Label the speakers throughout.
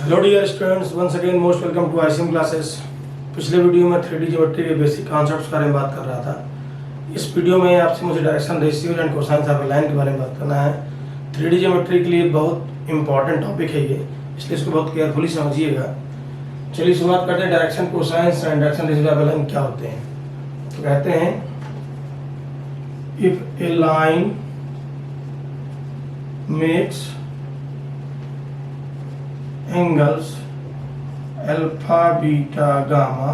Speaker 1: Hello dear students, once again most welcome to ICM classes. पिछले video में 3D geometry के basic concepts के बारे में बात कर रहा था। इस वीडियो में आपसे मुझे direction, ratios and cosines of line के बारे में बात करना है। 3D ज्योमेट्री के लिए बहुत इंपॉर्टेंट टॉपिक है ये, इसलिए इसको बहुत केयरफुली समझिएगा। चलिए शुरुआत करते हैं। Direction, cosines and direction, ratios of line क्या होते हैं। तो कहते हैं if A line makes angles alpha, beta, gamma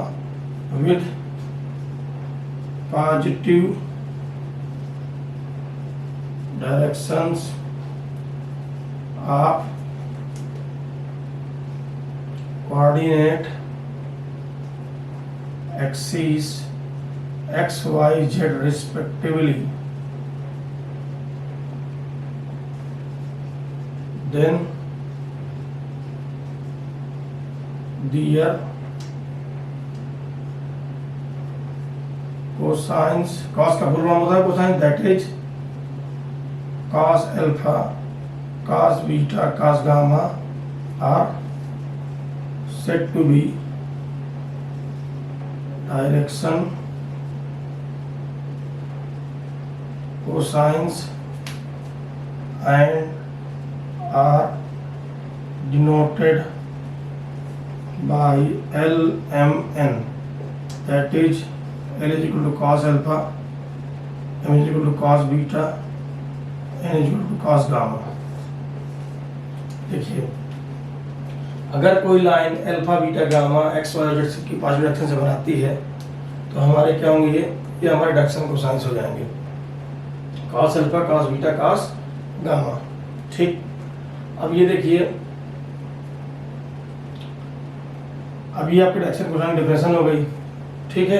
Speaker 1: with positive directions of coordinate axes x, y, z respectively, then their cosines, cos का फुल फॉर्म होता है cosine, that is cos alpha, cos beta, cos gamma are said to be direction, cosines and are denoted by LMN, that is L is equal to cos alpha, M is equal to cos beta, N is equal to cos gamma। देखिए, अगर कोई line alpha, beta, gamma x, y, z की 5 direction से बनाती है तो हमारे क्या होंगे, ये हमारे डायरेक्शन कोसाइंस हो जाएंगे। cos alpha, cos beta, cos gamma. ठीक, अब ये देखिए, अब ये आपके डायरेक्शन कोसाइन डिफरेंशियल हो गई। ठीक है,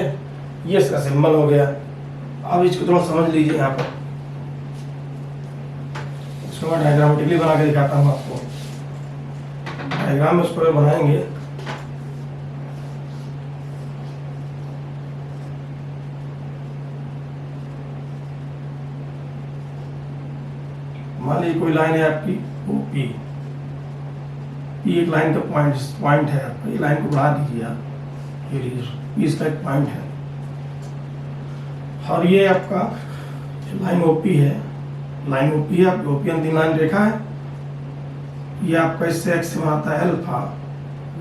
Speaker 1: ये इसका सिंबल हो गया। अब इसको थोड़ा समझ लीजिए। यहाँ पर इसको मैं डायग्रामेटिकली बना के दिखाता हूँ आपको। डायग्राम में इसको बनाएंगे। मान लीजिए कोई लाइन है आपकी ओपी, ये एक लाइन का पॉइंट है आपका, ये लाइन को बढ़ा दीजिए आप, ये इसका एक पॉइंट है। और ये आपका लाइन ओपी है, लाइन ओपी है आपकी, ओपी अंतिम लाइन रेखा है। ये आपका इससे एक्स से बनाता है अल्फा,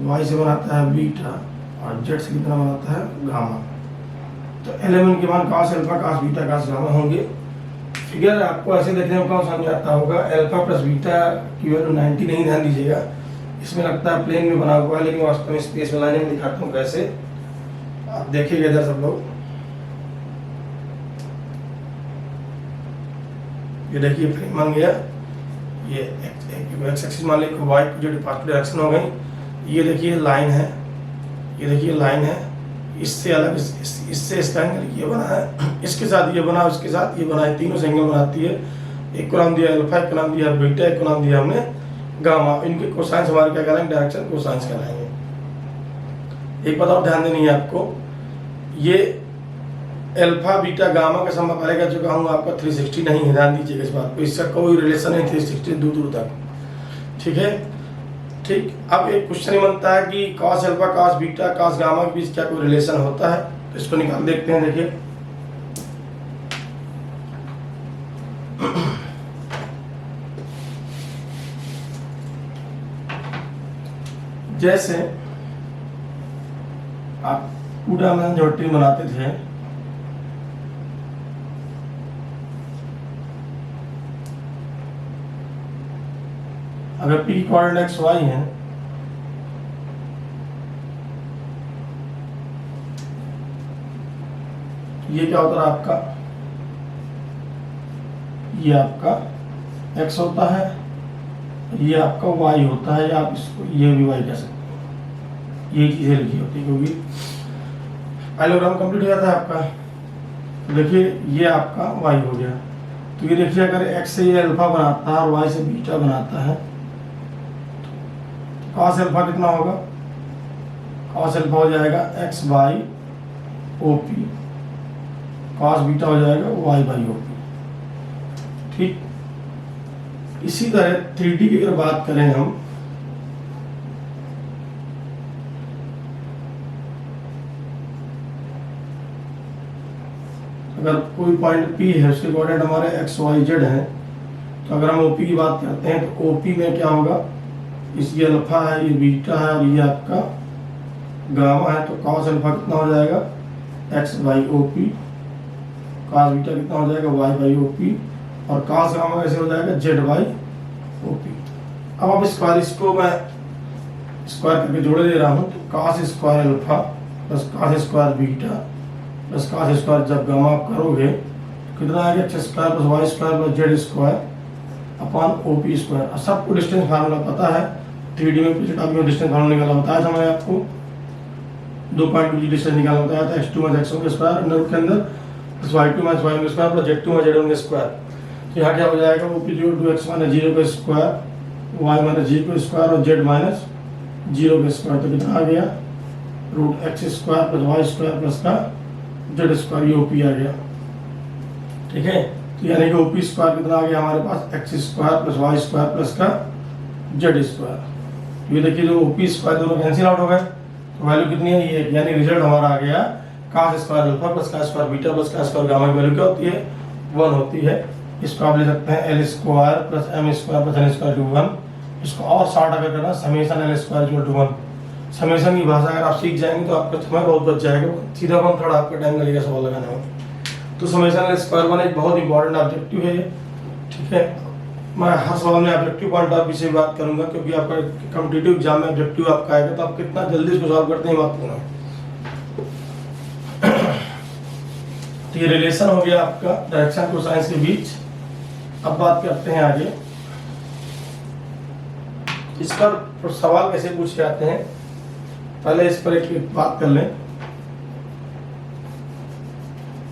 Speaker 1: वाई से बनाता है बीटा और जेड से कितना बनाता है गामा। तो एलिमेंट के मान cos alpha, cos beta, cos gamma होंगे। फिगर आपको ऐसे देखने में कौन समझ आता होगा, अल्फा प्लस बीटा की वैल्यू 90 नहीं, ध्यान दीजिएगा। इसमें लगता है प्लेन में बना हुआ है, लेकिन वास्तव में स्पेस में लाने में दिखाता हूँ कैसे। आप देखिएगा इधर सब लोग, ये देखिए फ्रेम बन गया। ये एक्स एक्सिस मान लीजिए, वाई जो डिपार्चर डायरेक्शन हो गई। ये देखिए लाइन है, ये देखिए लाइन है, इससे अलग इससे इसका एंगल ये बना है, इसके साथ ये बना, इसके साथ ये बना है, तीनों से एंगल बनाती है। एक को नाम दिया अल्फा, एक को नाम दिया बीटा, एक को नाम दिया हमने गामा। इनके कोसाइंस हमारे क्या कहलाएंगे, डायरेक्शन कोसाइंस कहलाएंगे। एक बात और ध्यान देनी है आपको, ये अल्फा, बीटा, गामा का समय पहले कह चुका हूँ आपका 360 नहीं है, ध्यान दीजिएगा इस बात को। इसका कोई रिलेशन नहीं 360 दूर दूर तक। ठीक है, ठीक। अब एक क्वेश्चन ही बनता है कि cos alpha, cos beta, cos gamma के बीच क्या कोई रिलेशन होता है, तो इसको निकाल देखते हैं। देखिए, जैसे आप पूरा में ज्योमेट्री बनाते थे, अगर p कोऑर्डिनेट एक्स वाई है, ये क्या होता है आपका, ये आपका x होता है, ये आपका y होता है, या आप इसको ये भी y कह सकते हैं। ये चीजें लिखी होती है क्योंकि पैरेललोग्राम कंप्लीट हो जाता है आपका। देखिए ये आपका y हो गया। तो ये देखिए, अगर x से ये अल्फा बनाता है और y से बीटा बनाता है, cos अल्फा कितना होगा, cos अल्फा हो जाएगा x by O P, cos beta हो जाएगा y बाई ओ पी। ठीक, इसी तरह 3D की अगर बात करें हम, अगर कोई पॉइंट P है, उसके कोऑर्डिनेट हमारे x y z हैं, तो अगर हम OP की बात करते हैं तो OP में क्या होगा, इस ये अल्फा है, ये बीटा है और ये आपका गामा है, तो cos अल्फा कितना हो जाएगा x by OP, cos beta कितना हो जाएगा y बाई OP, और cos गामा कैसे हो जाएगा z बाई OP। अब आप इसको मैं स्क्वायर करके जोड़े दे रहा हूँ, तो cos square alpha plus cos square beta plus cos square जब गामा आप करोगे कितना आएगा, x square plus y square plus z square upon OP square. और सबको डिस्टेंस फार्मूला पता है, 3D में पिछले टॉपिक में डिस्टेंस फार्मूला निकाला बताया था मैंने आपको, 2 पॉइंट की डिस्टेंस निकालना बताया था, x2 minus x1 square under root के अंदर plus y2 minus y1 square plus z2 minus z1 square. तो यहाँ क्या हो जाएगा, OP equal to x minus 0 का स्क्वायर, y माइनस 0 का स्क्वायर और z माइनस 0 का स्क्वायर। तो कितना आ गया, root x square plus y square plus का जेड स्क्वायर, ये OP आ गया। ठीक है, तो यानी कि OP स्क्वायर कितना आ गया हमारे पास, x square plus y square plus का जेड स्क्वायर। ये देखिए जो OP स्क्वायर दोनों कैंसिल आउट हो गए, तो वैल्यू कितनी है, ये यानी रिजल्ट हमारा आ गया cos square alpha plus cos square beta plus cos square gamma की वैल्यू क्या होती है, 1 होती है। इसको आप ले सकते हैं l square plus m square plus n square to 1। इसको और शॉर्ट अगर करना, summation l square equal to 1। Summation की भाषा अगर आप सीख जाएंगे तो आपका समय बहुत बच जाएगा, सीधा कौन थोड़ा आपका टाइम लगेगा सवाल लगाने में। तो समेशन l स्क्वायर 1 एक बहुत इंपॉर्टेंट ऑब्जेक्टिव है ये। ठीक है, मैं हर सवाल में ऑब्जेक्टिव पॉइंट ऑफ व्यू से बात करूंगा, क्योंकि आपका कॉम्पिटिटिव एग्जाम में ऑब्जेक्टिव आपका आएगा, तो आप कितना जल्दी इसको सॉल्व करते हैं महत्वपूर्ण है। तो ये रिलेशन हो गया आपका डायरेक्शन कोसाइंस के बीच। अब बात करते हैं आगे, इस पर सवाल कैसे पूछे जाते हैं। पहले इस पर एक बात कर लें,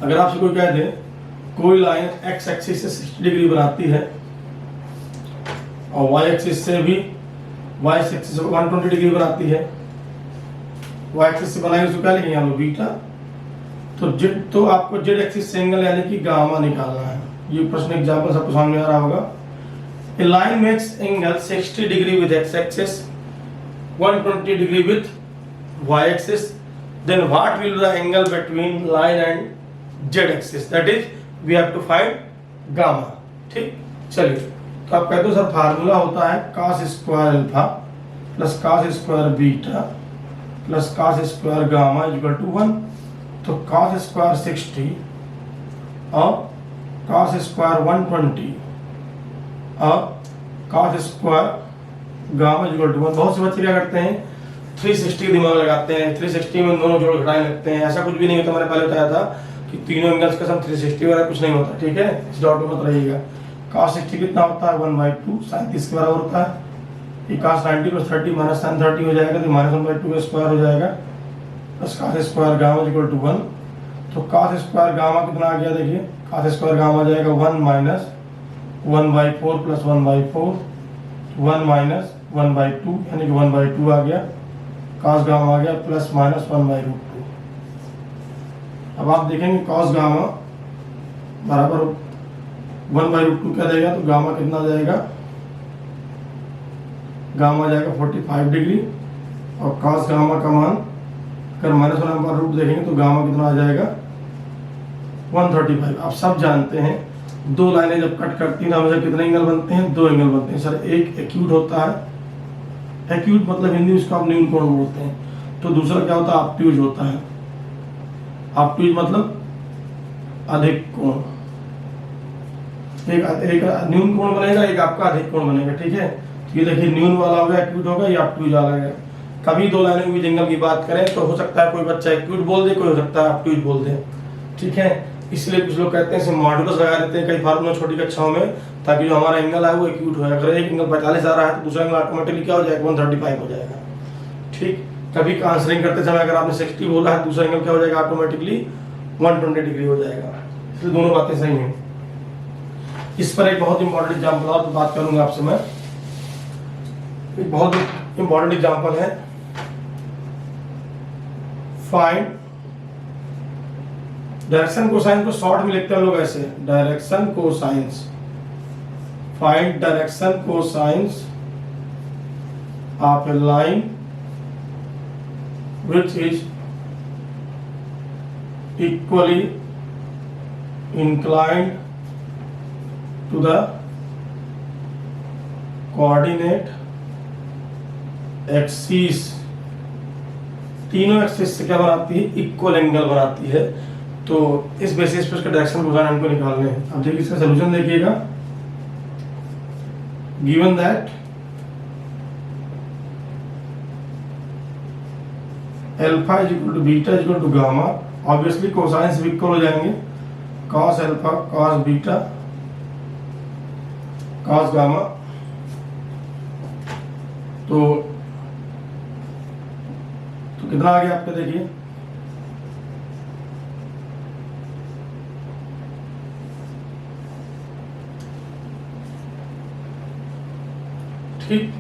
Speaker 1: अगर आपसे कोई कह दे कोई लाइन x एक्सिस से 60 डिग्री बनाती है और y एक्सिस से भी y एक्सिस से 120 डिग्री बनाती है, y एक्सिस से बनाएंगे उसको क्या लिखेंगे हम लोग, बीटा। तो आपको z एक्सिस से एंगल यानी कि गामा निकालना है। ये प्रश्न एग्जांपल सबको सामने आ रहा होगा। A line makes angle 60 degree with x axis, 120 degree with y axis. Then what will be the angle between line and z axis? That is, we have to find gamma. ठीक, चलिए तो आप कहते हो सर फार्मूला होता है cos square alpha plus cos square beta plus cos square gamma equal to 1। तो cos square 60 और cos स्क्वायर 120 और cos square gamma equal to 1। बहुत से बच्चे क्या करते हैं 360 दिमाग लगाते हैं, 360 में दोनों जोड़ घटाने लगते हैं। ऐसा कुछ भी नहीं होता, मैंने पहले बताया था कि तीनों एंगल्स का सम 360 वाला कुछ नहीं होता। ठीक है, इस डॉट में मत रहिएगा। cos 60 कितना होता है 1/2, 37 के बराबर होता है। ये cos 90 प्लस 30 माइनस sin 30 हो जाएगा, तो माइनस 1/2 का स्क्वायर हो जाएगा plus cos square gamma equal to 1। तो cos स्क्वायर गामा कितना आ गया, देखिए cos स्क्वायर गामा आ जाएगा 1 माइनस 1/4 प्लस 1/4, 1 माइनस 1/2 यानी कि 1/2 आ गया, cos गामा आ गया प्लस माइनस 1/√2। अब आप देखेंगे cos गामा बराबर 1/√2 क्या देगा, तो गामा कितना आ जाएगा, गामा आ जाएगा 45 डिग्री और cos गामा का मान अगर माइनस 1/√2 देखेंगे तो गामा कितना आ जाएगा 135। आप सब जानते हैं दो लाइनें जब कट करती हैं तो हमेशा कितने एंगल बनते हैं, 2 एंगल बनते हैं सर। एक एक्यूट होता है, एक्यूट मतलब हिंदी उसको आप न्यून कोण बोलते हैं, तो दूसरा क्या होता है ऑब्ट्यूज होता है। ऑब्ट्यूज मतलब अधिक कोण, एक न्यून कोण बनेगा, एक आपका अधिक कोण बनेगा। ठीक है, तो ये देखिए न्यून वाला होगा एक्यूट होगा, या ऑब्ट्यूज वाला है। कभी दो लाइनों के बीच एंगल की बात करें तो हो सकता है कोई बच्चा एक्यूट बोल दे, कोई हो सकता है ऑब्ट्यूज बोल दे। ठीक है, इसलिए कुछ लोग कहते हैं मॉडुलस लगा देते हैं कई फार्मूला छोटी कक्षाओं में, ताकि जो हमारा एंगल है वो एक्यूट हो। अगर एक एंगल 45 आ रहा है तो दूसरा एंगल ऑटोमेटिकली क्या हो जाएगा 135 हो जाएगा। ठीक, कभी आंसरिंग करते समय अगर आपने 60 बोला है दूसरा एंगल क्या हो जाएगा ऑटोमेटिकली 120 डिग्री हो जाएगा। इसलिए दोनों बातें सही हैं। इस पर एक बहुत इंपॉर्टेंट एग्जाम्पल और बात करूंगा आपसे मैं, एक बहुत इंपॉर्टेंट एग्जाम्पल है। फाइंड डायरेक्शन कोसाइन को शॉर्ट में लिखते हैं हम लोग ऐसे, direction cosines. Find direction cosines of A line which is equally inclined to the coordinate axis, तीनों एक्सिस से क्या बनाती है, इक्वल एंगल बनाती है। तो इस बेसिस पे उसका डायरेक्शन कोसाइन हमको निकालने हैं। अब देखिए इसका सोल्यूशन देखिएगा, given that alpha is equal to beta is equal to gamma, obviously cosine से इक्वल हो जाएंगे, cos alpha cos beta cos gamma. तो कितना आ गया आपका, देखिए ठीक।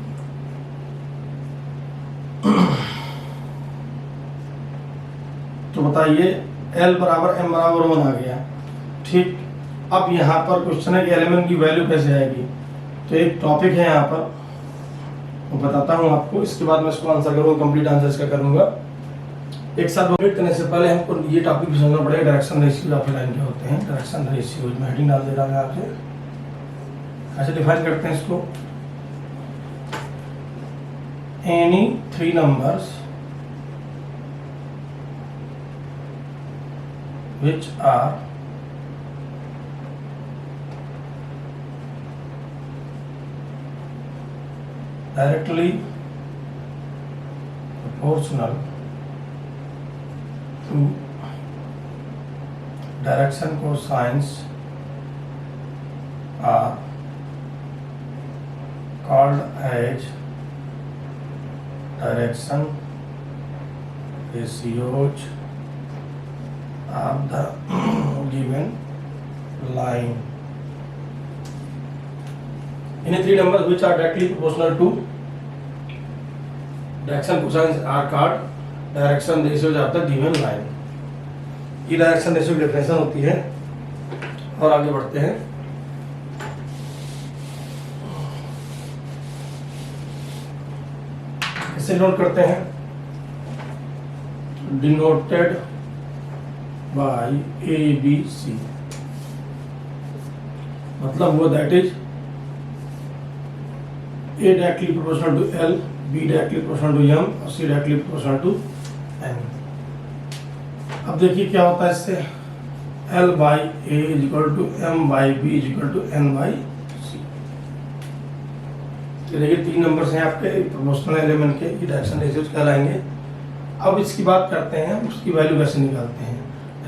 Speaker 1: तो बताइए L बराबर M बराबर 1 आ गया, ठीक। अब यहाँ पर क्वेश्चन है कि एलिमेंट की वैल्यू कैसे आएगी। तो एक टॉपिक है यहाँ पर, तो बताता हूँ आपको, इसके बाद मैं इसको आंसर करूँगा, कंप्लीट आंसर इसका करूँगा। एक साथ कंप्लीट करने से पहले हमको ये टॉपिक भी समझना पड़ेगा, डायरेक्शन रेशियोज ऑफ लाइन क्या होते हैं। डायरेक्शन रेशियोज में हेडिंग डाल दे रहा है आपसे, ऐसे डिफाइन करते हैं इसको। Any 3 numbers which are directly proportional to direction cosines are called as direction ratios of the given line. Any 3 numbers which are directly proportional to direction cosines are called direction ratios of the given line. ये direction ratio की definition होती है। और आगे बढ़ते हैं। इसे note करते हैं, डिनोटेड बाय ABC, मतलब वो that is A directly proportional to L, B directly proportional to M और C directly proportional to N। अब देखिए क्या होता है इससे, L by A is equal to M by B is equal to N by C। तो देखिए 3 numbers हैं आपके प्रोपोर्शनल एलिमेंट के, ये डायरेक्शन रेशियोज कहलाएंगे। अब इसकी बात करते हैं, उसकी वैल्यू कैसे निकालते हैं,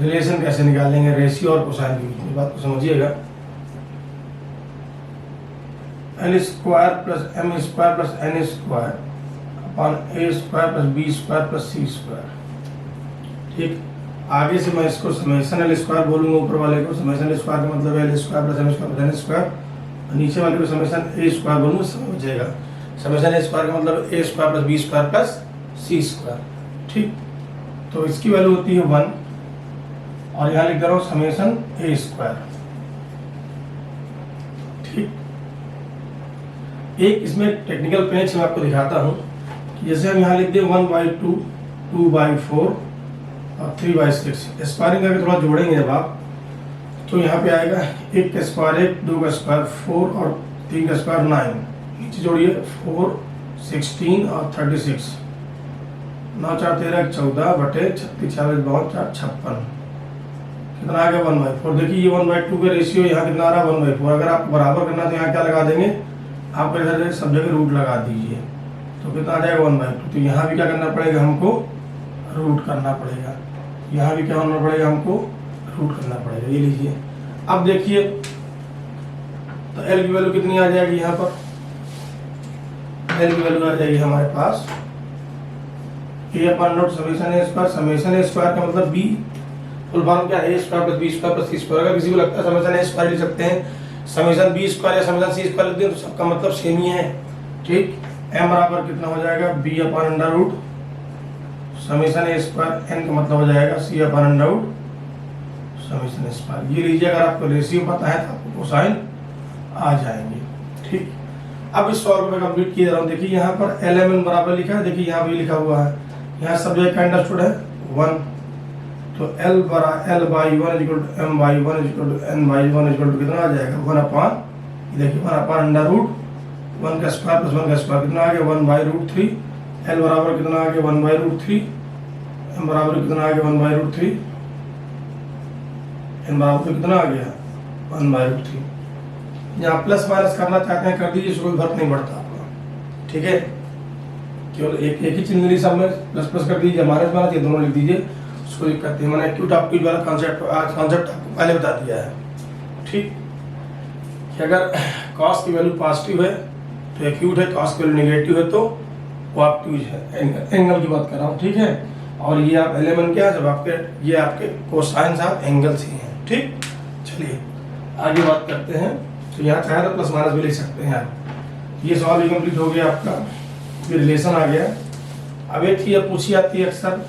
Speaker 1: रिलेशन कैसे निकालेंगे रेशियो और कोसाइन के बीच में, बात को समझिएगा। L square plus M square plus N square upon A square plus B square plus C square, ठीक। आगे से मैं इसको समेशन L स्क्वायर बोलूंगा, ऊपर वाले को समेशन L स्क्वायर का मतलब L square plus M square plus N square, और नीचे वाले को समेशन A स्क्वायर बोलूंगा, समझिएगा। समेशन A स्क्वायर का मतलब A square plus B square plus C square, ठीक। तो इसकी वैल्यू होती है 1, और यहाँ लिख दे रहा हूँ समेशन A स्क्वायर, ठीक। एक इसमें टेक्निकल पेज मैं आपको दिखाता हूँ कि जैसे हम यहाँ लिख दें 1/2, 2/4 और 3/6, स्क्वायरिंग करके थोड़ा जोड़ेंगे जब आप, तो यहाँ पे आएगा 1 का स्क्वायर 1, 2 का स्क्वायर 4 और 3 का स्क्वायर 9। नीचे जोड़िए 4, 16 और 36, 9 4 13 14 बटे 36 46 52 4 56, कितना आ गया 1/4। देखिए ये 1/2 का रेशियो यहाँ कितना आ रहा है 1/4। अगर आपको बराबर करना तो यहाँ क्या लगा देंगे, आप इधर सब जगह रूट लगा दीजिए, तो कितना आ जाएगा 1/2। तो यहाँ भी क्या करना पड़ेगा हमको, रूट करना पड़ेगा। यहाँ भी क्या होना पड़ेगा हमको, रूट करना पड़ेगा। ये लीजिए, अब देखिए तो L की वैल्यू कितनी आ जाएगी, यहाँ पर L की वैल्यू आ जाएगी हमारे पास A/√, समेशन A स्क्वायर का मतलब B, फुल फॉर्म क्या है, A square plus B square plus C square. अगर किसी को लगता है समेशन A स्क्वायर लिख सकते हैं, समेशन B स्क्वायर या समेशन C स्क्वायर लिख दें, तो सबका मतलब सेम ही है, ठीक। M बराबर कितना हो जाएगा B/√, summation A square, N का मतलब हो जाएगा C/√, समेशन स्क्वायर। ये लीजिए, अगर आपको रेशियो पता है तो आपको कोसाइन आ जाएंगे, ठीक। अब इस सॉल्व में कंप्लीट किया जा रहा हूँ। देखिए यहाँ पर LMN बराबर लिखा है, देखिए यहाँ भी लिखा हुआ है, यहाँ सब जगह अंडरस्टूड है 1, तो L बरा L by one equal to M by one equal to N by one equal to कितना आ जाएगा 1 अपान, देखिए 1 अपान अंडर रूट 1 का स्क्वायर प्लस 1 का स्क्वायर कितना आ गया 1 बाई रूट 3, L बराबर कितना आ गया 1 बाई रूट 3, M बराबर कितना आ गया 1 बाई रूट 3, N बराबर कितना आ गया 1 बाई रूट 3। यहाँ प्लस माइनस करना चाहते हैं कर दीजिए, इसको कोई फर्क नहीं पड़ता आपका, ठीक है। केवल एक ही चीज मिली, सब में प्लस प्लस कर दीजिए, माइनस माइनस ये दोनों लिख दीजिए, उसको दिक्कत नहीं। मैंने एक्यूट ऑप्टिक वाला कॉन्सेप्ट आपको पहले बता दिया है, ठीक। कि अगर कॉस की वैल्यू पॉजिटिव है तो एक्यूट है, कॉस की वैल्यू नेगेटिव है तो वो ऑब्ट्यूज है। एंगल की बात कर रहा हूँ, ठीक है। और ये आप एलिमेंट क्या है, जब आपके ये आपके कोसाइंस ऑफ एंगल्स ही हैं, ठीक। चलिए आगे बात करते हैं। तो यहाँ चाहे तो प्लस माइनस भी लिख सकते हैं आप। ये सवाल भी कंप्लीट हो गया आपका, ये रिलेशन आ गया। अब एक चीज पूछी जाती है अक्सर,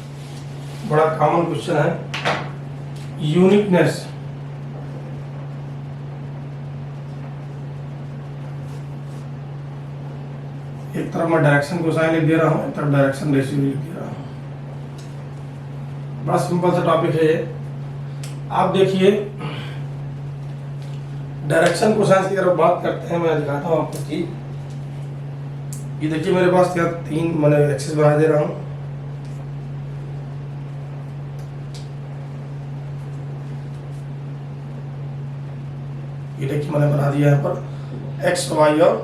Speaker 1: बड़ा कॉमन क्वेश्चन है, यूनिकनेस। एक तरफ मैं डायरेक्शन कोसाइन लिख दे रहा हूँ, एक तरफ डायरेक्शन रेशियो लिख दे रहा हूँ। बड़ा सिंपल सा टॉपिक है ये। आप देखिए डायरेक्शन कोसाइन की तरफ बात करते हैं, मैं दिखाता हूँ आपको चीज। ये देखिए मेरे पास यहाँ 3 मैंने एक्सिस बना दे रहा हूँ। ये देखिए मैंने बना दिया यहाँ पर एक्स वाई और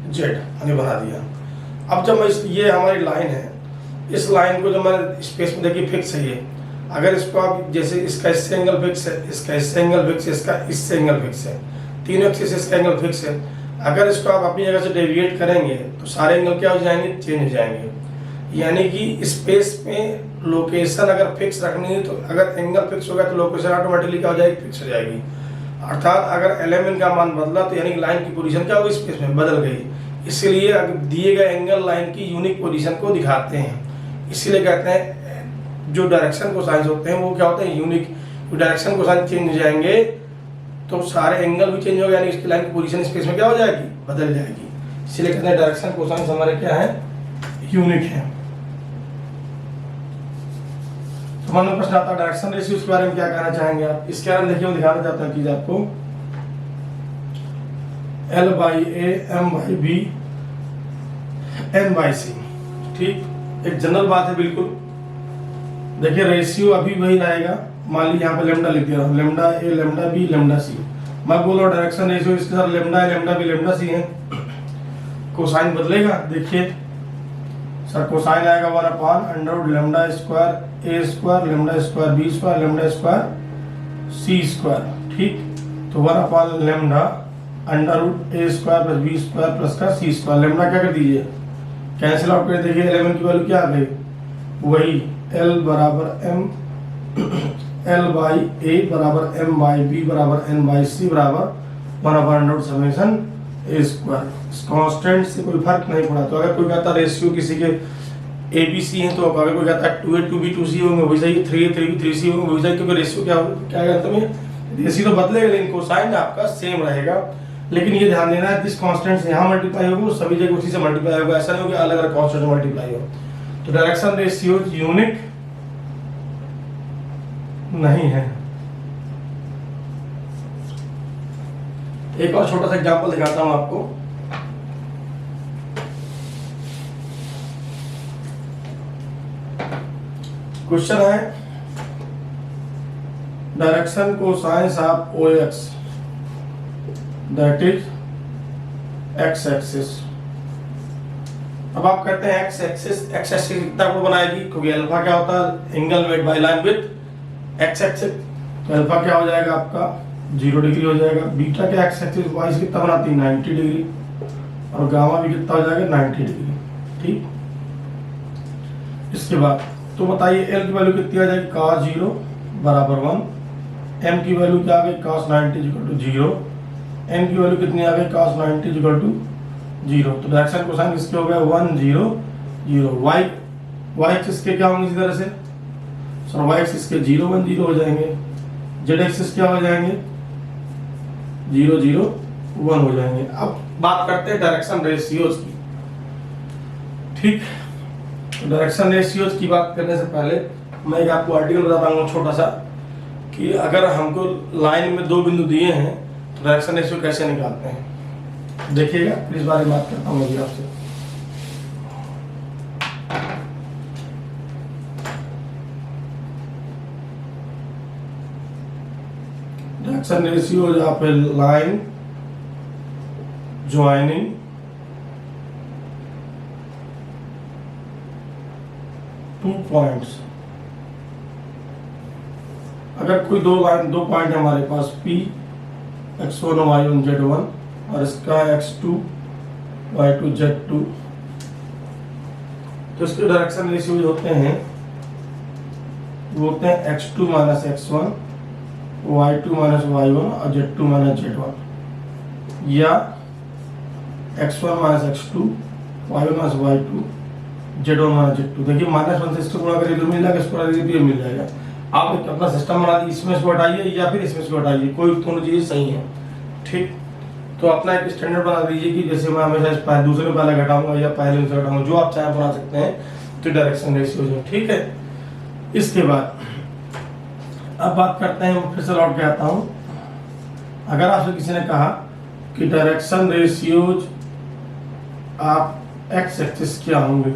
Speaker 1: जेड मैंने बना दिया। अब जब मैं ये हमारी लाइन है, इस लाइन को जब मैंने स्पेस में देखिए फिक्स है ये, अगर इसको आप जैसे इसका इससे एंगल फिक्स है, इसका इससे एंगल फिक्स है, इसका इससे एंगल फिक्स है, तीनों एक्सिस इसका एंगल फिक्स है। अगर इसको आप अपनी जगह से डेविएट करेंगे तो सारे एंगल क्या हो जाएंगे, चेंज हो जाएंगे। यानी कि स्पेस में लोकेशन अगर फिक्स रखनी है तो अगर एंगल फिक्स होगा तो लोकेशन ऑटोमेटिकली क्या हो जाएगी, फिक्स हो जाएगी। अर्थात अगर एलिमेंट का मान बदला तो यानी कि लाइन की पोजीशन क्या होगी, स्पेस में बदल गई। इसलिए दिए गए एंगल लाइन की यूनिक पोजीशन को दिखाते हैं। इसीलिए कहते हैं जो डायरेक्शन कोसाइन होते हैं वो क्या होते हैं, यूनिक। डायरेक्शन कोसाइन चेंज हो जाएंगे तो सारे एंगल भी चेंज हो गए, यानी इसकी लाइन की पोजीशन स्पेस में क्या हो जाएगी, बदल जाएगी। इसीलिए कहते हैं डायरेक्शन कोसाइन हमारे क्या है, यूनिक है। तो मन में प्रश्न आता है डायरेक्शन रेशियो के बारे में क्या कहना चाहेंगे आप। इसके बारे में देखिए मैं दिखाना चाहता हूँ चीज आपको। L by A M by B N by C, ठीक। एक जनरल बात है बिल्कुल। देखिए रेशियो अभी वही रहेगा। मान लीजिए यहाँ पे लेमडा लिख दे रहा हूँ, lambda A lambda B lambda C. मैं बोल रहा हूँ डायरेक्शन रेशियो इसके साथ lambda A lambda B lambda C है। कोसाइन बदलेगा, देखिए सर कोसाइन आएगा 1 upon under root lambda square A square lambda square B square lambda square C square, ठीक। तो 1 upon lambda under root A square plus B square plus का C square. Lambda क्या कर दीजिए, cancel out कर, देखिए element की value क्या आ गई, वही L बराबर M L बाई ए बराबर M बाई बी बराबर N बाई सी बराबर 1 अपान अंडर रूट समेशन ए स्क्वायर। कांस्टेंट से कोई फर्क नहीं पड़ा। तो अगर कोई कहता रेशियो किसी के ए बी सी है तो अगर कोई कहता है 2A 2B 2C होंगे वही सही, 3A 3B 3C होंगे वही सही, क्योंकि रेशियो क्या कहते हैं, रेशियो तो बदलेगा लेकिन कोसाइन आपका सेम रहेगा। लेकिन ये ध्यान देना है जिस कांस्टेंट से यहाँ मल्टीप्लाई होगा वो सभी जगह उसी से मल्टीप्लाई होगा, ऐसा नहीं होगा अलग अलग कांस्टेंट से मल्टीप्लाई हो। तो डायरेक्शन रेशियो यूनिक नहीं है। एक और छोटा सा एग्जांपल दिखाता हूं आपको। क्वेश्चन है direction cosine of OX that is x axis. अब आप कहते हैं एक्स एक्सिस कितना कोण बनाएगी, क्योंकि अल्फा क्या होता है, angle made by line with x axis. तो अल्फा क्या हो जाएगा आपका 0 डिग्री हो जाएगा। बीटा के एक्स एक्सिस वाइज कितना बनाती है 90 डिग्री, और गामा भी कितना हो जाएगा 90 डिग्री, ठीक। इसके बाद तो बताइए L की वैल्यू कितनी आ जाएगी, cos 0 बराबर 1, M की वैल्यू क्या आ गई cos 90 इक्वल टू 0, N की वैल्यू कितनी आ गई cos 90 इक्वल टू 0। तो डायरेक्शन कोसाइन किसके हो गया 1 0 0। y एक्सिस के क्या होंगे इसी तरह से, सर y एक्सिस के 0 1 0 हो जाएंगे, z एक्सिस क्या हो जाएंगे 0 0 1 हो जाएंगे। अब बात करते हैं डायरेक्शन रेशियोज की, ठीक। तो डायरेक्शन रेशियोज की बात करने से पहले मैं एक आपको आर्टिकल बताता हूँ छोटा सा कि अगर हमको लाइन में 2 बिंदु दिए हैं तो डायरेक्शन रेशियो कैसे निकालते हैं, देखिएगा। फिर इस बारे में बात करता हूँ अभी आपसे। डायरेक्शन रेशियो जहाँ पे लाइन ज्वाइनिंग टू पॉइंट्स, अगर कोई दो पॉइंट है हमारे पास P x1 y1 z1 और इसका x2 y2 z2, तो इसके डायरेक्शन रेशियो होते हैं वो होते हैं x2 minus x1 y2 minus y1 और z2 माइनस z1, या x1 minus x2 y1 minus y2 z1 minus z2। देखिए -1 से इसको गुणा करिए तो मिल जाएगा, इसको गुणा करिए तो ये मिल जाएगा। आप एक अपना सिस्टम बना दीजिए, इसमें से हटाइए या फिर इसमें से हटाइए, कोई दोनों चीज़ें सही है, ठीक। तो अपना एक स्टैंडर्ड बना दीजिए कि जैसे मैं हमेशा दूसरे में पहले घटाऊंगा या पहले से घटाऊंगा, जो आप चाहें बना सकते हैं। तो डायरेक्शन रेशियो है, ठीक है। इसके बाद अब बात करते हैं, फिर से लौट के आता हूँ। अगर आपसे किसी ने कहा कि डायरेक्शन रेशियोज आप एक्स एक्सिस क्या होंगे,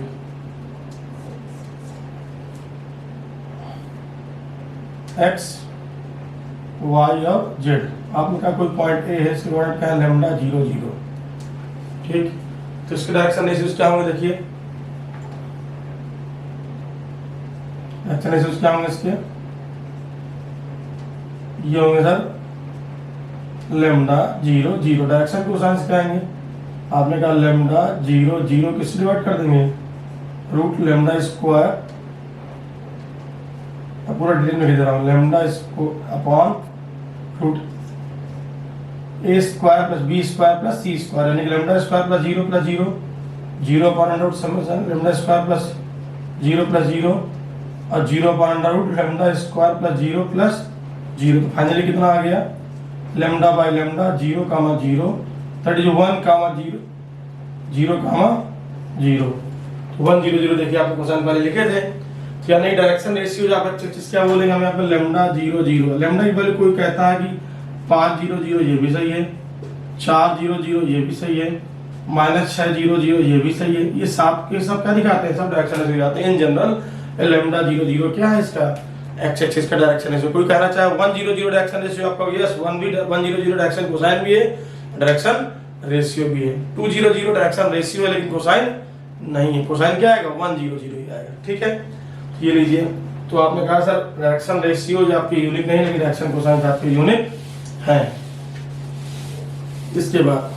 Speaker 1: एक्स वाई और जेड, आपने कहा कोई पॉइंट ए है, इसके कोऑर्डिनेट क्या है लैम्डा 0 0, ठीक। तो इसके डायरेक्शन रेशियोज क्या होंगे, देखिए डायरेक्शन रेशियोज क्या होंगे इसके, ये होंगे सर लैम्डा 0 0। डायरेक्शन कोसाइन क्या आएंगे, आपने कहा लैम्डा 0 0 किससे डिवाइड कर देंगे, रूट लैम्डा स्क्वायर, पूरा डिटेल में दे रहा हूँ, lambda upon root A square plus B square plus C square, यानी कि lambda square plus 0 plus 0 0 upon under root summation lambda square plus 0 plus 0 और 0 upon under root lambda square plus 0 plus 0। तो finally कितना आ गया, lambda by lambda 0 comma 0, that is 1 comma 0 0 comma 0, 1 0 0। देखिए आपको question पहले लिखे थे, यानी डायरेक्शन रेशियो आप क्या बोलेंगे हम यहाँ पे लैम्डा 0 0। लैम्डा की वैल्यू कोई कहता है कि 5 0 0 ये भी सही है, 4 0 0 ये भी सही है, -6 0 0 ये भी सही है। ये सब के सब क्या दिखाते हैं, सब डायरेक्शन रेशियो दिखाते हैं। इन जनरल लैम्डा 0 0 क्या है, इसका एक्स एक्सिस का डायरेक्शन रेशियो। कोई कहना चाहे 1 0 0 डायरेक्शन रेशियो आपका, यस 1 0 0 डायरेक्शन कोसाइन भी है, डायरेक्शन रेशियो भी है। 2 0 0 डायरेक्शन रेशियो है लेकिन कोसाइन नहीं है, कोसाइन क्या आएगा 1 0 0 ही आएगा, ठीक है। ये लीजिए, तो आपने कहा सर डायरेक्शन रेशियो जो आपके यूनिक नहीं, लेकिन डायरेक्शन कोसाइन आपके यूनिक है। इसके बाद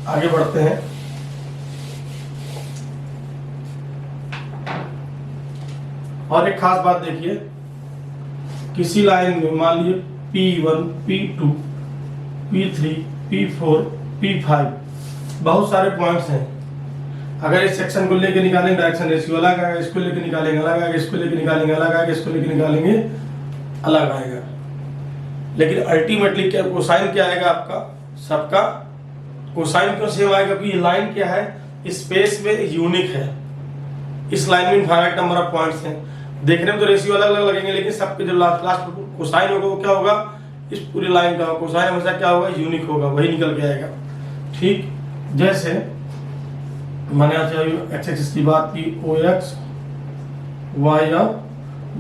Speaker 1: आगे बढ़ते हैं। और एक खास बात देखिए, किसी लाइन में मान लीजिए P1 P2 P3 P4 P5 बहुत सारे पॉइंट्स हैं। अगर इस सेक्शन को लेके निकालेंगे डायरेक्शन रेशियो अलग आएगा, इसको लेके निकालेंगे अलग आएगा, इसको लेके निकालेंगे अलग आएगा, इसको लेके निकालेंगे अलग आएगा। लेकिन अल्टीमेटली क्या कोसाइन क्या आएगा आपका, सबका कोसाइन क्यों सेम आएगा, क्योंकि ये लाइन क्या है, स्पेस में यूनिक है। इस लाइन में इनफाइनाइट नंबर ऑफ पॉइंट्स हैं, देखने में तो रेशियो अलग अलग लगेंगे, लेकिन सबके जो लास्ट कोसाइन होगा वो क्या होगा, इस पूरी लाइन का कोसाइन हमेशा क्या होगा, यूनिक होगा, वही निकल के आएगा, ठीक। जैसे मैंने एक्स एक्सिस की बात की, ओ एक्स वाई और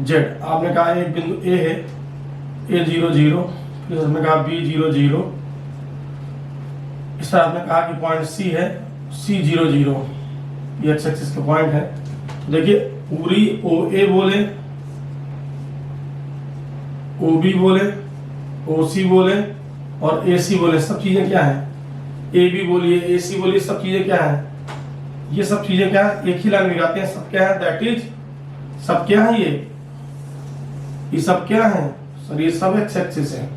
Speaker 1: जेड। आपने कहा एक बिंदु ए है, ए 0 0, फिर उसने कहा बी 0 0, इस तरह आपने कहा कि पॉइंट सी है, सी 0 0, ये एक्स एक्सिस का पॉइंट है। तो देखिए पूरी ओ ए बोले, ओ बी बोले, ओ सी बोले और ए सी बोले, सब चीजें क्या है, ए बी बोलिए, ए सी बोलिए, सब चीजें क्या है, ये सब चीजें क्या है, एक ही लाइन में गिराते हैं, सब क्या है, दैट इज सब क्या है, ये सब क्या है सर, ये सब एक्स एक्सिस है।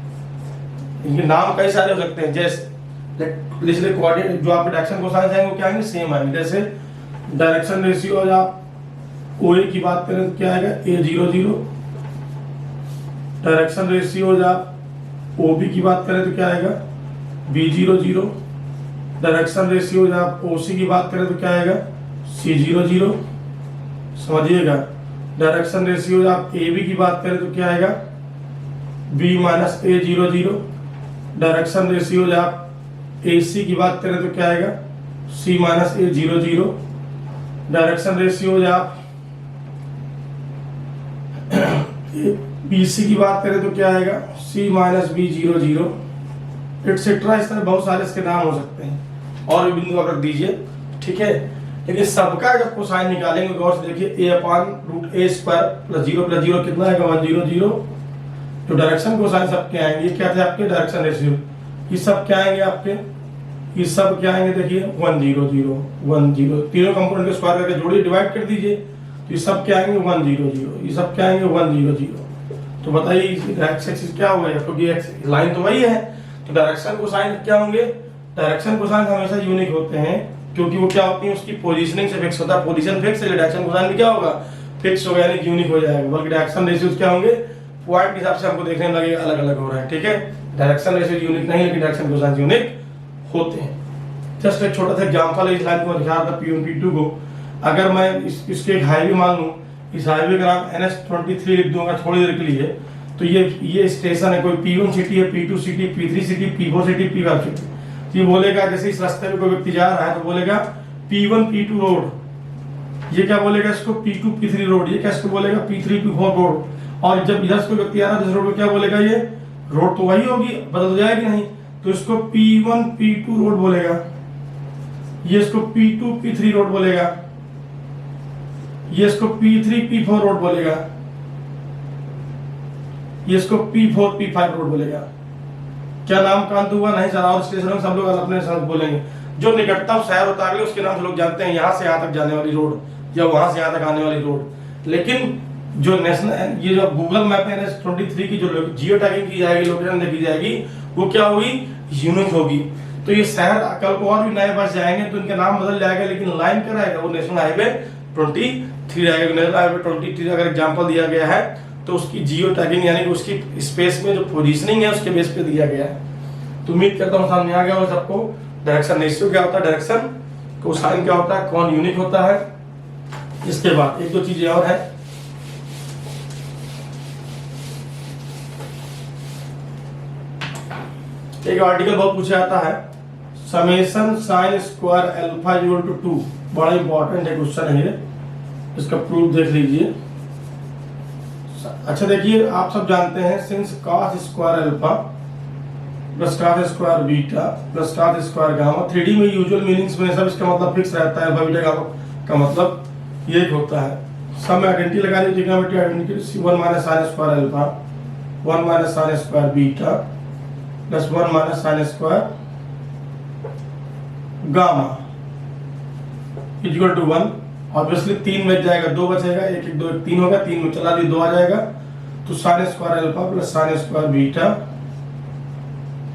Speaker 1: इनके नाम कई सारे हो सकते हैं, जैसे कोऑर्डिनेट जो आपके डायरेक्शन कोसाइन आएंगे वो क्या आएंगे, सेम आएंगे। जैसे डायरेक्शन रेशियो आप ओ ए की बात करें तो क्या आएगा, ए 0 0। डायरेक्शन रेशियो आप ओ बी की बात करें तो क्या आएगा, बी 0 0। डायरेक्शन रेशियो आप ओ सी की बात करें तो क्या आएगा, सी 0 0। समझिएगा। डायरेक्शन रेशियो आप ए बी की बात करें तो क्या आएगा, बी माइनस ए 0 0। डायरेक्शन रेशियो आप ए सी की बात करें तो क्या आएगा, सी माइनस ए 0 0। डायरेक्शन रेशियो आप बी सी की बात करें तो क्या आएगा, सी माइनस बी 0 0 एटसेट्रा। इस तरह बहुत सारे इसके नाम हो सकते हैं और भी बिंदु आप रख दीजिए, ठीक है। लेकिन सबका जब कोसाइन निकालेंगे गौर से देखिए, a upon root A square plus 0 कितना आएगा, 1 0 0। तो डायरेक्शन कोसाइन सबके आएंगे, ये क्या थे आपके डायरेक्शन रेशियो, ये सब क्या आएंगे आपके, ये सब क्या आएंगे देखिए 1 0 0 1 0, तीनों कंपोनेंट को स्क्वायर करके जोड़िए, डिवाइड कर दीजिए, तो ये सब क्या आएंगे 1 0 0, ये सब क्या आएंगे 1 0 0। तो बताइए एक्स एक्सिस क्या होगा, क्योंकि लाइन तो वही है, तो डायरेक्शन कोसाइन क्या होंगे, डायरेक्शन कोसाइन हमेशा यूनिक होते हैं, क्योंकि वो क्या होती है उसकी पोजीशनिंग से फिक्स होता है, पोजीशन फिक्स है, डायरेक्शन कोसाइन भी क्या होगा, फिक्स होगा, यानी यूनिक हो जाएगा। बल्कि डायरेक्शन रेशियोज क्या होंगे, पॉइंट के हिसाब से हमको देखने में लगेगा अलग अलग हो रहा है, ठीक है। डायरेक्शन रेशियो यूनिक नहीं, लेकिन डायरेक्शन कोसाइन यूनिक होते हैं। जस्ट एक छोटा सा एग्जांपल है, इस लाइन को दिखा रहा था P1 P2 को। अगर मैं इसके एक हाईवे मान लूं, इस हाईवे का नाम NH23 लिख दूंगा थोड़ी देर के लिए, तो ये स्टेशन है, कोई P1 सिटी है, P2 city, P3 city, P4 city, P5 city. तो ये बोलेगा, जैसे इस रास्ते में कोई व्यक्ति जा रहा है तो बोलेगा P1 P2 रोड, ये क्या बोलेगा इसको P2 P3 रोड, ये क्या इसको बोलेगा P3 P4 रोड। और जब इधर से कोई व्यक्ति आ रहा है इस रोड में क्या बोलेगा, ये रोड तो वही होगी, बदल तो जाएगी नहीं, तो इसको P1 P2 रोड बोलेगा, ये इसको P2 P3 रोड बोलेगा, ये इसको P3 P4 रोड बोलेगा, ये इसको P4 P5 रोड बोलेगा। क्या नाम कांत हुआ नहीं सर, और स्टेशनों सब लोग अपने साथ बोलेंगे। जो निकटतम शहर होता है उसके नाम से लोग जानते हैं, यहाँ से यहाँ तक जाने वाली रोड या वहां से यहाँ तक आने वाली रोड। लेकिन जो नेशनल, ये जो गूगल मैप है NH23 की जो जियो टैगिंग की जाएगी, लोकेशन देखी जाएगी, वो क्या होगी, यूनिक होगी। तो ये शहर कल को और भी नए बस जाएंगे तो इनका नाम बदल जाएगा, लेकिन लाइन क्या रहेगा, वो नेशनल हाईवे 23 रहेगा। नेशनल हाईवे 23 अगर एग्जाम्पल दिया गया है तो उसकी जियो टैगिंग यानी कि उसकी स्पेस में जो पोजीशनिंग है उसके बेस पे दिया गया है। तो उम्मीद करता हूँ सामने आ गया हो सबको। डायरेक्शन रेशियो क्या होता है, डायरेक्शन कोसाइन क्या होता है, कौन यूनिक होता है। इसके बाद एक दो चीजें और है, एक आर्टिकल बहुत पूछा जाता है, summation sine square alpha equal to 2, बड़ा इंपॉर्टेंट है क्वेश्चन है ये, इसका प्रूफ देख लीजिए। अच्छा देखिए, आप सब जानते हैं since cos square alpha plus cos square beta plus cos square gamma, 3D में यूजुअल मीनिंग्स में सब इसका मतलब फिक्स रहता है, अल्फा बीटा गामा का मतलब ये होता है। सब में आइडेंटिटी लगा लीजिए, trigonometry identity 1 minus sine square alpha 1 minus sine square beta plus 1 minus sine square gamma equal to 1। Obviously 3 बच जाएगा, 2 बचेगा, 1 1 2 1 3 होगा, 3 में चला दी 2 आ जाएगा, तो sine square alpha plus sine square beta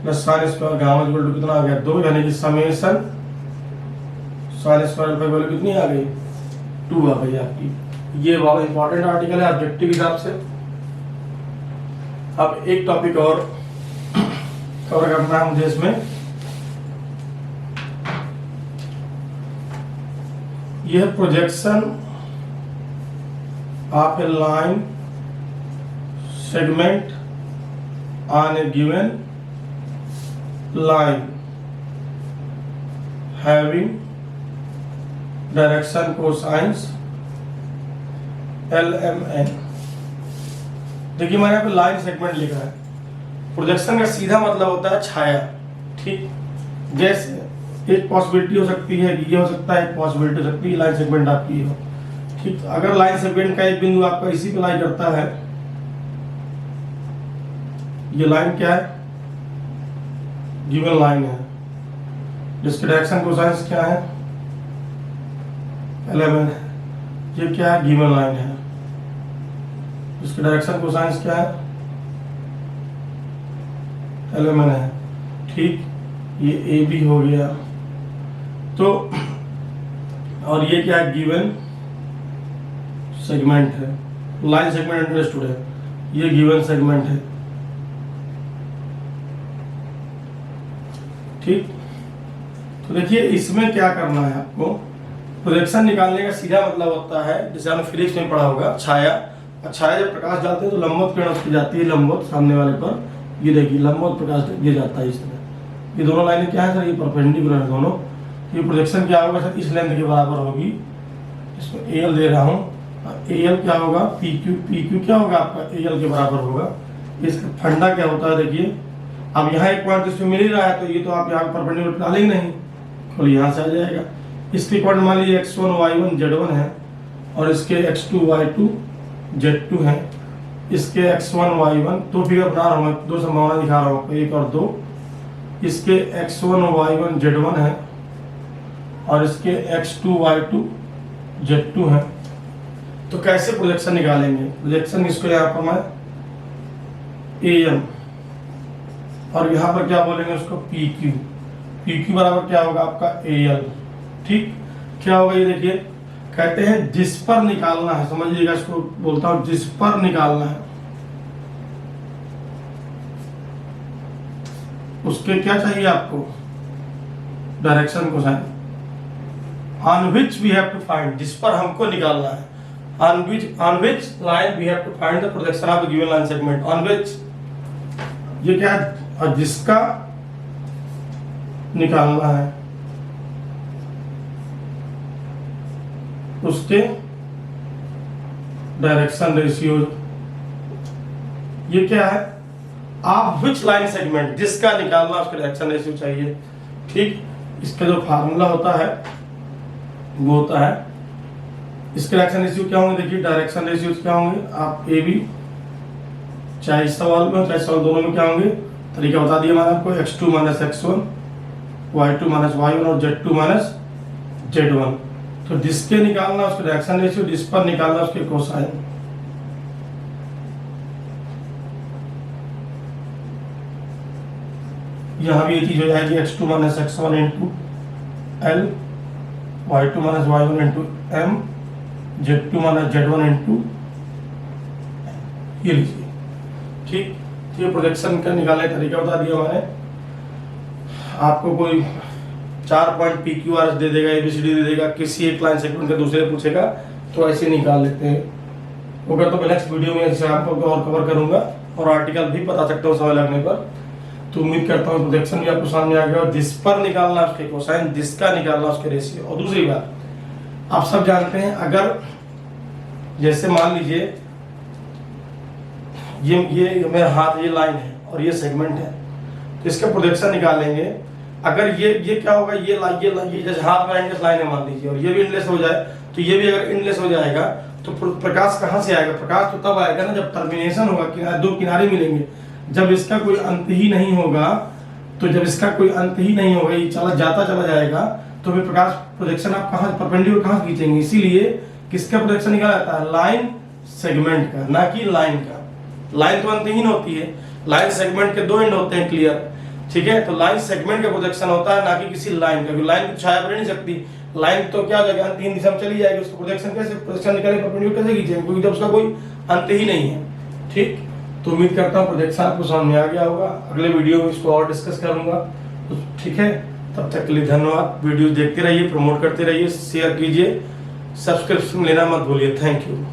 Speaker 1: plus sine square gamma equal to कितना आ गया 2, यानी कि summation sine square alpha equal कितनी आ गई 2 आ गई आपकी। ये बहुत इंपॉर्टेंट आर्टिकल है ऑब्जेक्टिव हिसाब से। अब एक टॉपिक और कवर करना है मुझे इसमें, यह projection of A line segment on A given line having direction cosines LMN। देखिए मैंने यहाँ पे लाइन सेगमेंट लिखा है, प्रोजेक्शन का सीधा मतलब होता है छाया, ठीक। जैसे एक पॉसिबिलिटी हो सकती है कि ये हो सकता है, एक पॉसिबिलिटी हो सकती है लाइन सेगमेंट आपकी हो, ठीक। अगर लाइन सेगमेंट का एक बिंदु आपका इसी पे लाई करता है, ये लाइन क्या है, गिवन लाइन है, जिसके डायरेक्शन कोसाइंस क्या है LMN है। ये क्या है, गिवन लाइन है, जिसके डायरेक्शन कोसाइंस क्या है LMN है, ठीक। ये AB हो गया, तो और ये क्या है, गिवन सेगमेंट है, लाइन सेगमेंट अंडरस्टूड है, ये गिवन सेगमेंट है, ठीक। तो देखिए इसमें क्या करना है आपको, प्रोजेक्शन निकालने का सीधा मतलब होता है, जैसे आपने फिजिक्स में पढ़ा होगा, छाया। और छाया जब प्रकाश डालते हैं तो लंबवत किरण उसकी जाती है, लंबवत सामने वाले पर। ये देखिए लंबवत प्रकाश ये जाता है इस तरह। ये दोनों लाइनें क्या है सर, ये परपेंडिकुलर है दोनों। ये प्रोजेक्शन क्या होगा सर, इस लेंथ के बराबर होगी। इसको एल दे रहा हूँ, एल क्या होगा, पी क्यू क्या होगा आपका, एल के बराबर होगा। इसका फंडा क्या होता है देखिए, अब यहाँ एक पॉइंट इसमें मिल ही रहा है, तो ये तो आप यहाँ परपेंडिकुलर डालेंगे नहीं, तो यहाँ से आ जाएगा। इसके पॉइंट मान लीजिए x1 y1 z1 है, और इसके x2 y2 z2 है। इसके x1 y1 दो फिगर बना रहा हूँ, दो संभावना दिखा रहा हूँ, एक और दो। इसके x1 y1 z1 है, और इसके x2 y2 z2 है। तो कैसे प्रोजेक्शन निकालेंगे, प्रोजेक्शन इसको यहाँ पर मैं AM, और यहाँ पर क्या बोलेंगे उसको PQ बराबर क्या होगा आपका AL। ठीक, क्या होगा ये देखिए, कहते हैं जिस पर निकालना है, समझिएगा इसको, बोलता हूं जिस पर निकालना है उसके क्या चाहिए आपको, डायरेक्शन को sine, on which we have to find, जिस पर हमको निकालना है, on which line we have to find the projection of the given line segment, on which, ये क्या है, और जिसका निकालना है उसके डायरेक्शन रेशियो। ये क्या है, आप विच लाइन सेगमेंट, जिसका निकालना उसके डायरेक्शन रेशियो चाहिए। ठीक, इसका जो फार्मूला होता है वो होता है, इसके डायरेक्शन रेशियो क्या होंगे देखिए, डायरेक्शन रेशियो क्या होंगे, आप ए बी, चाहे इस सवाल में चाहे सवाल दोनों में क्या होंगे, तरीका बता दिया मैंने आपको, x2 minus x1, y2 minus y1 और z2 माइनस z1। तो जिसके निकालना उसके डायरेक्शन रेशियो, जिस पर निकालना उसके कोसाइन। यहां भी ये चीज हो जाएगी, x2 minus x1 into L, y2 minus y1 into M, z2 minus z1 into, ये लीजिए। ठीक, ये प्रोजेक्शन का निकालने का तरीका बता दिया मैंने आपको। कोई 4 पॉइंट PQR दे देगा, ABCD दे देगा, किसी एक लाइन सेगमेंट का दूसरे पूछेगा तो ऐसे निकाल लेते हैं। होगा तो मैं नेक्स्ट वीडियो में इसे आपको और कवर करूंगा, और आर्टिकल भी बता सकता हूँ समय लगने पर। तो उम्मीद करता हूँ प्रोजेक्शन भी आपको सामने आ गया, और जिस पर निकालना उसके कोसाइन, जिसका निकालना उसके रेशियो। और दूसरी बात, आप सब जानते हैं, अगर जैसे मान लीजिए ये मेरा हाथ, ये लाइन है और ये सेगमेंट है, तो इसका प्रोजेक्शन निकालेंगे। अगर ये क्या होगा, ये जैसे हाथ में इंडलेस लाइन है मान लीजिए, और ये भी इंडलेस हो जाए, तो ये भी अगर इंडलेस हो जाएगा तो प्रकाश कहाँ से आएगा, प्रकाश तो तब आएगा ना जब टर्मिनेशन होगा, दो किनारे मिलेंगे। जब इसका कोई अंत ही नहीं होगा, तो जब इसका कोई अंत ही नहीं होगा, ये चला जाएगा, तो फिर प्रकाश प्रोजेक्शन आप कहाँ, परपेंडिकुलर कहाँ खींचेंगे। इसीलिए किसका प्रोजेक्शन निकाला जाता है, लाइन सेगमेंट का, ना कि लाइन का। लाइन तो अंतहीन होती है, लाइन सेगमेंट के दो एंड होते हैं क्लियर। ठीक है, तो लाइन सेगमेंट का प्रोजेक्शन होता है, ना कि किसी लाइन का, क्योंकि लाइन की छाया पड़ नहीं सकती। लाइन तो क्या हो जाएगा, अंतहीन दिशा में चली जाएगी, उसको प्रोजेक्शन निकाले, परपेंडिकुलर कैसे खींचेंगे, क्योंकि जब उसका कोई अंत ही नहीं है। ठीक, तो उम्मीद करता हूँ प्रोजेक्शन आपको समझ में आ गया होगा। अगले वीडियो में इसको और डिस्कस करूंगा। तो ठीक है, तब तक के लिए धन्यवाद। वीडियो देखते रहिए, प्रमोट करते रहिए, शेयर कीजिए, सब्सक्रिप्शन लेना मत भूलिए। Thank you.